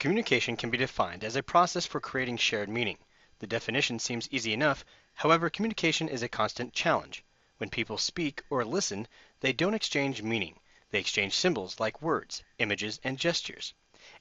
Communication can be defined as a process for creating shared meaning. The definition seems easy enough, however, communication is a constant challenge. When people speak or listen, they don't exchange meaning. They exchange symbols like words, images, and gestures.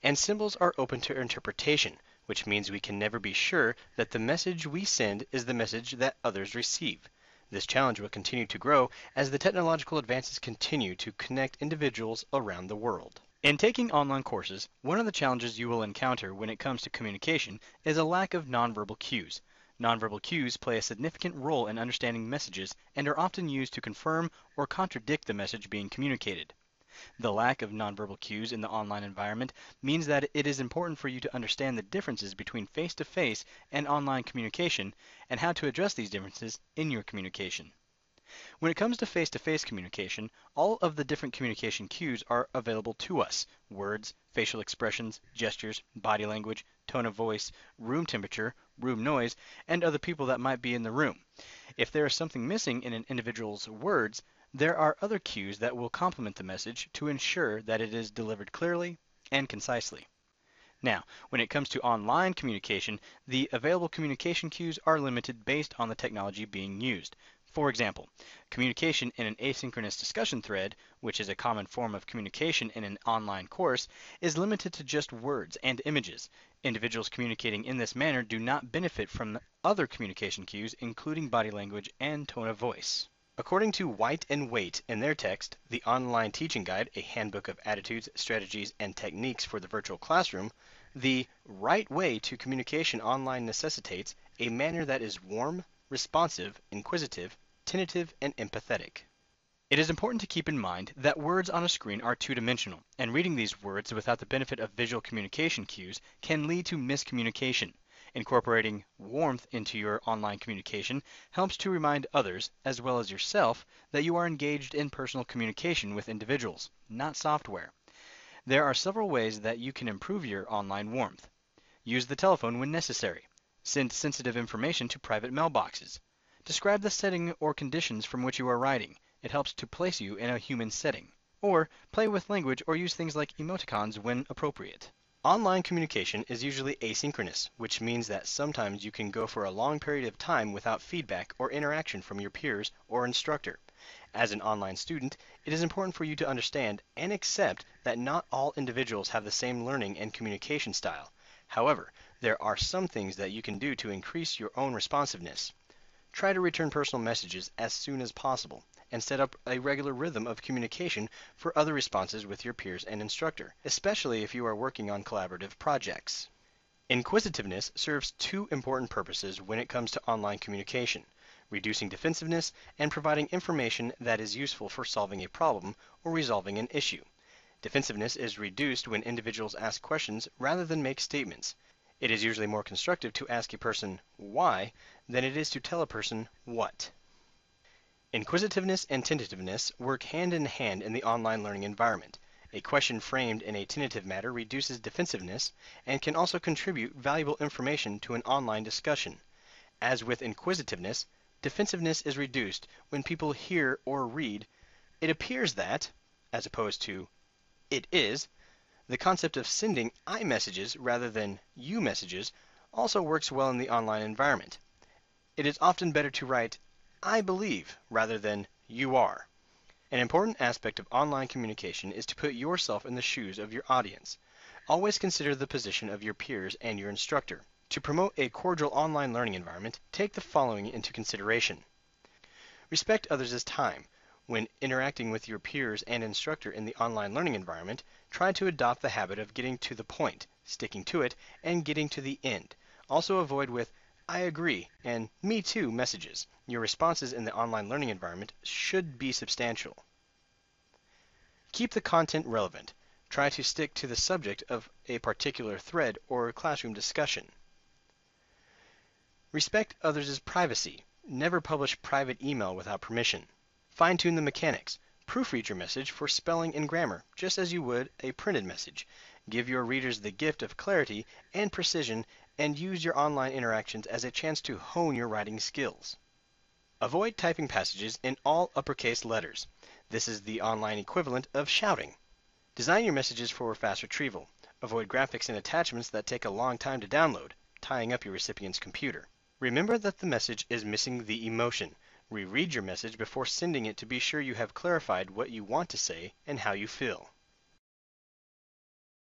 And symbols are open to interpretation, which means we can never be sure that the message we send is the message that others receive. This challenge will continue to grow as the technological advances continue to connect individuals around the world. In taking online courses, one of the challenges you will encounter when it comes to communication is a lack of nonverbal cues. Nonverbal cues play a significant role in understanding messages and are often used to confirm or contradict the message being communicated. The lack of nonverbal cues in the online environment means that it is important for you to understand the differences between face-to-face and online communication and how to address these differences in your communication. When it comes to face-to-face communication, all of the different communication cues are available to us: words, facial expressions, gestures, body language, tone of voice, room temperature, room noise, and other people that might be in the room. If there is something missing in an individual's words, there are other cues that will complement the message to ensure that it is delivered clearly and concisely. Now, when it comes to online communication, the available communication cues are limited based on the technology being used. For example, communication in an asynchronous discussion thread, which is a common form of communication in an online course, is limited to just words and images. Individuals communicating in this manner do not benefit from other communication cues, including body language and tone of voice. According to White and Waite in their text, The Online Teaching Guide, a handbook of attitudes, strategies, and techniques for the virtual classroom, the right way to communication online necessitates a manner that is warm, responsive, inquisitive, tentative, and empathetic. It is important to keep in mind that words on a screen are two-dimensional, and reading these words without the benefit of visual communication cues can lead to miscommunication. Incorporating warmth into your online communication helps to remind others, as well as yourself, that you are engaged in personal communication with individuals, not software. There are several ways that you can improve your online warmth. Use the telephone when necessary. Send sensitive information to private mailboxes. Describe the setting or conditions from which you are writing. It helps to place you in a human setting. Or play with language or use things like emoticons when appropriate. Online communication is usually asynchronous, which means that sometimes you can go for a long period of time without feedback or interaction from your peers or instructor. As an online student, it is important for you to understand and accept that not all individuals have the same learning and communication style. However, there are some things that you can do to increase your own responsiveness. Try to return personal messages as soon as possible, and set up a regular rhythm of communication for other responses with your peers and instructor, especially if you are working on collaborative projects. Inquisitiveness serves two important purposes when it comes to online communication: reducing defensiveness and providing information that is useful for solving a problem or resolving an issue. Defensiveness is reduced when individuals ask questions rather than make statements. It is usually more constructive to ask a person why than it is to tell a person what. Inquisitiveness and tentativeness work hand in hand in the online learning environment. A question framed in a tentative manner reduces defensiveness and can also contribute valuable information to an online discussion. As with inquisitiveness, defensiveness is reduced when people hear or read, "It appears that," as opposed to "it is." The concept of sending I messages rather than you messages also works well in the online environment. It is often better to write "I believe" rather than "you are." An important aspect of online communication is to put yourself in the shoes of your audience. Always consider the position of your peers and your instructor. To promote a cordial online learning environment, take the following into consideration. Respect others' time. When interacting with your peers and instructor in the online learning environment, try to adopt the habit of getting to the point, sticking to it, and getting to the end. Also avoid with "I agree" and "me too" messages. Your responses in the online learning environment should be substantial. Keep the content relevant. Try to stick to the subject of a particular thread or classroom discussion. Respect others' privacy. Never publish private email without permission. Fine-tune the mechanics. Proofread your message for spelling and grammar, just as you would a printed message. Give your readers the gift of clarity and precision, and use your online interactions as a chance to hone your writing skills. Avoid typing passages in all uppercase letters. This is the online equivalent of shouting. Design your messages for fast retrieval. Avoid graphics and attachments that take a long time to download, tying up your recipient's computer. Remember that the message is missing the emotion. Reread your message before sending it to be sure you have clarified what you want to say and how you feel.